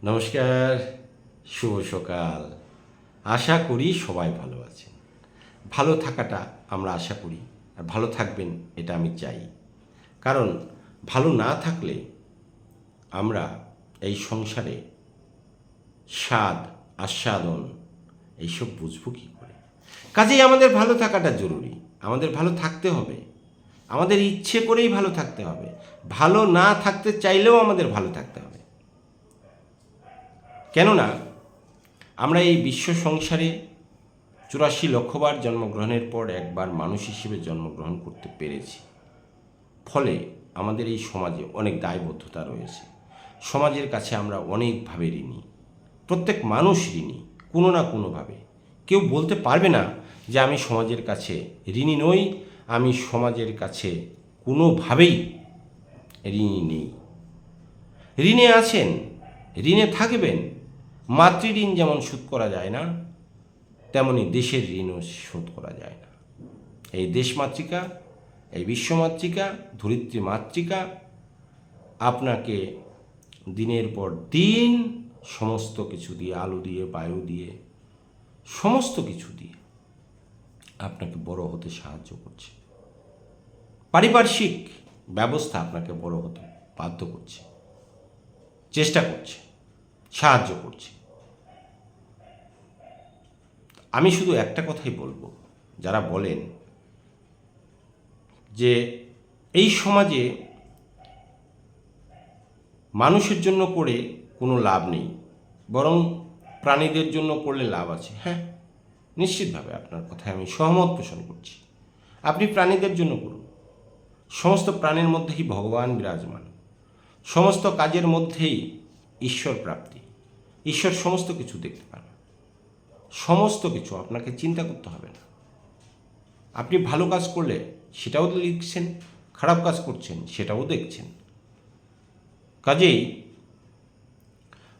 নমস্কার, শুভ সকাল। আশা করি সবাই ভালো আছেন। ভালো থাকাটা আমরা আশা করি, আর ভালো থাকবেন এটা আমি চাই। কারণ ভালো না থাকলে আমরা এই সংসারে স্বাদ আস্বাদন এইসব বুঝবো কী করে? কাজেই আমাদের ভালো থাকাটা জরুরি। আমাদের ভালো থাকতে হবে, আমাদের ইচ্ছে করেই ভালো থাকতে হবে। ভালো না থাকতে চাইলেও আমাদের ভালো থাকতে হবে। কেননা আমরা এই বিশ্ব সংসারে 84 লক্ষবার জন্মগ্রহণের পর একবার মানুষ হিসেবে জন্মগ্রহণ করতে পেরেছি। ফলে আমাদের এই সমাজে অনেক দায়বদ্ধতা রয়েছে। সমাজের কাছে আমরা অনেকভাবে ঋণী। প্রত্যেক মানুষ ঋণী কোনো না কোনোভাবে। কেউ বলতে পারবে না যে আমি সমাজের কাছে ঋণী নই, আমি সমাজের কাছে কোনোভাবেই ঋণী নেই। ঋণে আছেন, ঋণে থাকবেন। মাতৃঋণ যেমন শোধ করা যায় না, তেমনি দেশের ঋণও শোধ করা যায় না। এই দেশমাতৃকা, এই বিশ্বমাতৃকা, ধরিত্রী মাতৃকা আপনাকে দিনের পর দিন সমস্ত কিছু দিয়ে, আলো দিয়ে, বায়ু দিয়ে, সমস্ত কিছু দিয়ে আপনাকে বড় হতে সাহায্য করছে। পারিপার্শ্বিক ব্যবস্থা আপনাকে বড় হতে বাধ্য করছে, চেষ্টা করছে, সাহায্য করছে। আমি শুধু একটা কথাই বলবো, যারা বলেন যে এই সমাজে মানুষের জন্য করে কোনো লাভ নেই, বরং প্রাণীদের জন্য করলে লাভ আছে। হ্যাঁ, নিশ্চিতভাবে আপনার কথায় আমি সহমত পোষণ করছি। আপনি প্রাণীদের জন্য করুন। সমস্ত প্রাণীর মধ্যেই ভগবান বিরাজমান, সমস্ত কাজের মধ্যেই ঈশ্বর প্রাপ্তি। ঈশ্বর সমস্ত কিছু দেখতে পান, সমস্ত কিছু আপনাকে চিন্তা করতে হবে না। আপনি ভালো কাজ করলে সেটাও লিখছেন, খারাপ কাজ করছেন সেটাও দেখছেন। কাজেই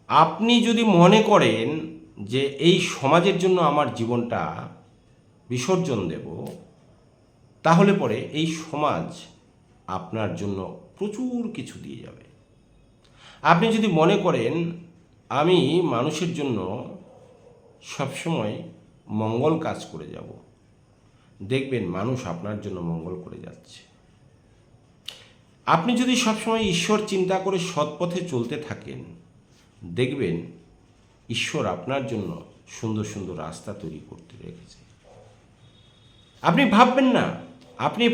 আপনি যদি মনে করেন যে এই সমাজের জন্য আমার জীবনটা বিসর্জন দেব, তাহলে পরে এই সমাজ আপনার জন্য প্রচুর কিছু দিয়ে যাবে। আপনি যদি মনে করেন আমি মানুষের জন্য সবসময় মঙ্গল কাজ করে যাব, দেখবেন মানুষ আপনার জন্য মঙ্গল করে যাচ্ছে। আপনি যদি সবসময় ঈশ্বর চিন্তা করে সৎপথে চলতে থাকেন, দেখবেন ঈশ্বর আপনার জন্য সুন্দর সুন্দর রাস্তা তৈরি করতে রেখেছে। আপনি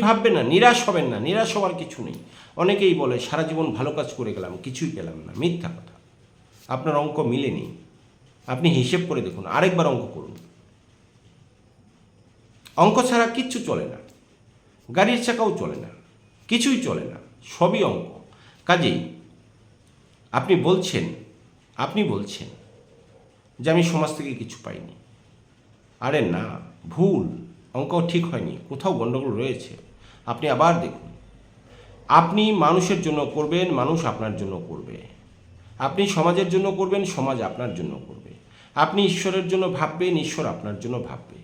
ভাববেন না, নিরাশ হবেন না। নিরাশ হওয়ার কিছু নেই। অনেকেই বলে সারা জীবন ভালো কাজ করে গেলাম, কিছুই পেলাম না। মিথ্যা কথা। আপনার অঙ্ক মিলেনি। আপনি হিসেব করে দেখুন, আরেকবার অঙ্ক করুন। অঙ্ক ছাড়া কিচ্ছু চলে না, গাড়ির চাকাও চলে না, কিছুই চলে না, সবই অঙ্ক। কাজেই আপনি বলছেন যে আমি সমাজ থেকে কিছু পাইনি। আরে না, ভুল। অঙ্ক ঠিক হয়নি, কোথাও গণ্ডগোল রয়েছে। আপনি আবার দেখুন। আপনি মানুষের জন্য করবেন, মানুষ আপনার জন্য করবে। আপনি সমাজের জন্য করবেন, সমাজ আপনার জন্য করবে। আপনি ঈশ্বরের জন্য ভাববেন, ঈশ্বর আপনার জন্য ভাববে।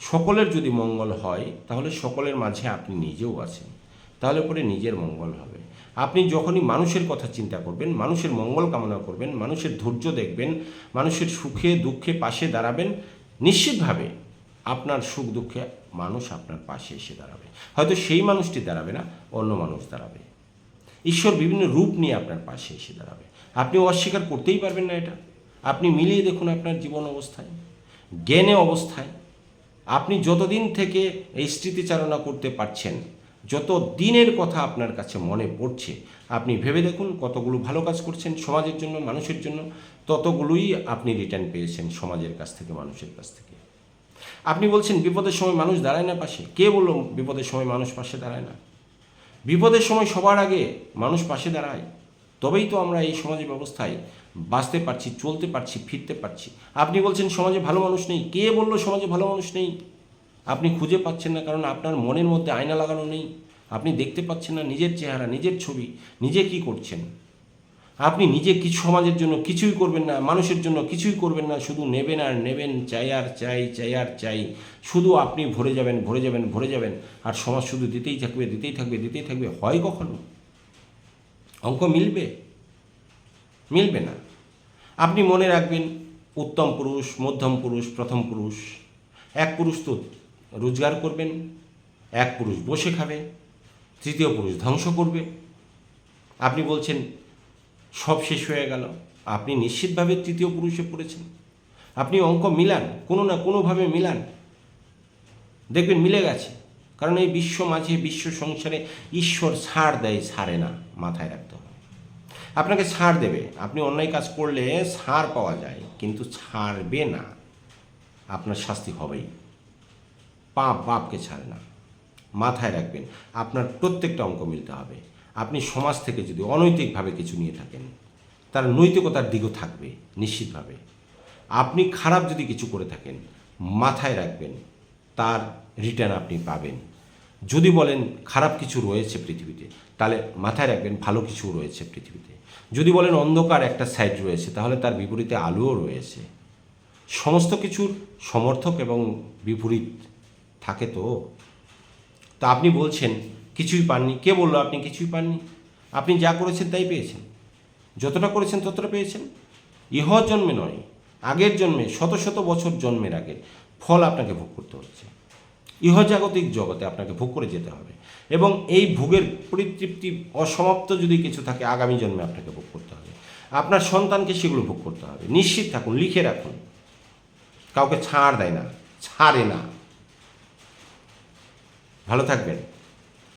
সকলের যদি মঙ্গল হয়, তাহলে সকলের মাঝে আপনি নিজেও আছেন, তাহলে পরে নিজের মঙ্গল হবে। আপনি যখনই মানুষের কথা চিন্তা করবেন, মানুষের মঙ্গল কামনা করবেন, মানুষের ধৈর্য দেখবেন, মানুষের সুখে দুঃখে পাশে দাঁড়াবেন, নিশ্চিতভাবে আপনার সুখ দুঃখে মানুষ আপনার পাশে এসে দাঁড়াবে। হয়তো সেই মানুষটি দাঁড়াবে না, অন্য মানুষ দাঁড়াবে। ঈশ্বর বিভিন্ন রূপ নিয়ে আপনার পাশে এসে দাঁড়াবে। আপনি অস্বীকার করতেই পারবেন না এটা। আপনি মিলিয়ে দেখুন আপনার জীবন অবস্থায়, জ্ঞানে অবস্থায়। আপনি যতদিন থেকে এই স্মৃতিচারণা করতে পারছেন, যত দিনের কথা আপনার কাছে মনে পড়ছে, আপনি ভেবে দেখুন কতগুলো ভালো কাজ করছেন সমাজের জন্য, মানুষের জন্য। ততগুলোই আপনি রিটার্ন পেয়েছেন সমাজের কাছ থেকে, মানুষের কাছ থেকে। আপনি বলছেন বিপদের সময় মানুষ দাঁড়ায় না পাশে। কে বলল বিপদের সময় মানুষ পাশে দাঁড়ায় না? বিপদের সময় সবার আগে মানুষ পাশে দাঁড়ায়, তবেই তো আমরা এই সমাজের ব্যবস্থায় বাঁচতে পারছি, চলতে পারছি, ফিরতে পারছি। আপনি বলছেন সমাজে ভালো মানুষ নেই। কে বলল সমাজে ভালো মানুষ নেই? আপনি খুঁজে পাচ্ছেন না, কারণ আপনার মনের মধ্যে আয়না লাগানো নেই। আপনি দেখতে পাচ্ছেন না নিজের চেহারা, নিজের ছবি, নিজে কি করছেন। আপনি নিজে কিছু সমাজের জন্য কিছুই করবেন না, মানুষের জন্য কিছুই করবেন না, শুধু নেবেন আর নেবেন, চাই আর চাই, চাই আর চাই। শুধু আপনি ভরে যাবেন, ভরে যাবেন, ভরে যাবেন, আর সমাজ শুধু দিতেই থাকবে, দিতেই থাকবে, দিতেই থাকবে। হয় কখনো অঙ্ক মিলবে? মিলবে না। আপনি মনে রাখবেন, উত্তম পুরুষ, মধ্যম পুরুষ, প্রথম পুরুষ। এক পুরুষ তো রোজগার করবেন, এক পুরুষ বসে খাবে, তৃতীয় পুরুষ ধ্বংস করবে। আপনি বলছেন সব শেষ হয়ে গেল, আপনি নিশ্চিতভাবে তৃতীয় পুরুষে পড়েছেন। আপনি অঙ্ক মিলান, কোনো না কোনোভাবে মিলান, দেখবেন মিলে গেছে। কারণ এই বিশ্ব মাঝে, বিশ্ব সংসারে ঈশ্বর ছাড় দেয়, ছাড়ে না, মাথায় রাখতে হবে। আপনাকে ছাড় দেবে, আপনি অন্যায় কাজ করলে ছাড় পাওয়া যায়, কিন্তু ছাড়বে না, আপনার শাস্তি হবেই। পাপ বাপকে ছাড়ে না, মাথায় রাখবেন। আপনার প্রত্যেকটা অঙ্ক মিলতে হবে। আপনি সমাজ থেকে যদি অনৈতিকভাবে কিছু নিয়ে থাকেন, তার নৈতিকতার দিকও থাকবে নিশ্চিতভাবে। আপনি খারাপ যদি কিছু করে থাকেন, মাথায় রাখবেন তার রিটার্ন আপনি পাবেন। যদি বলেন খারাপ কিছু রয়েছে পৃথিবীতে, তাহলে মাথায় রাখবেন ভালো কিছু রয়েছে পৃথিবীতে। যদি বলেন অন্ধকার একটা সাইড রয়েছে, তাহলে তার বিপরীতে আলোও রয়েছে। সমস্ত কিছুর সমর্থক এবং বিপরীত থাকে তো। তা আপনি বলছেন কিছুই পাননি। কে বললো আপনি কিছুই পাননি? আপনি যা করেছেন তাই পেয়েছেন, যতটা করেছেন ততটা পেয়েছেন। ইহ জন্মে নয়, আগের জন্মে, শত শত বছর জন্মের আগে ফল আপনাকে ভোগ করতে হচ্ছে। ইহজাগতিক জগতে আপনাকে ভোগ করে যেতে হবে, এবং এই ভোগের পরিতৃপ্তি অসমাপ্ত যদি কিছু থাকে, আগামী জন্মে আপনাকে ভোগ করতে হবে। আপনার সন্তানকে সেগুলো ভোগ করতে হবে। নিশ্চিত থাকুন, লিখে রাখুন, কাউকে ছাড় দেয় না, ছাড়ে না। ভালো থাকবেন।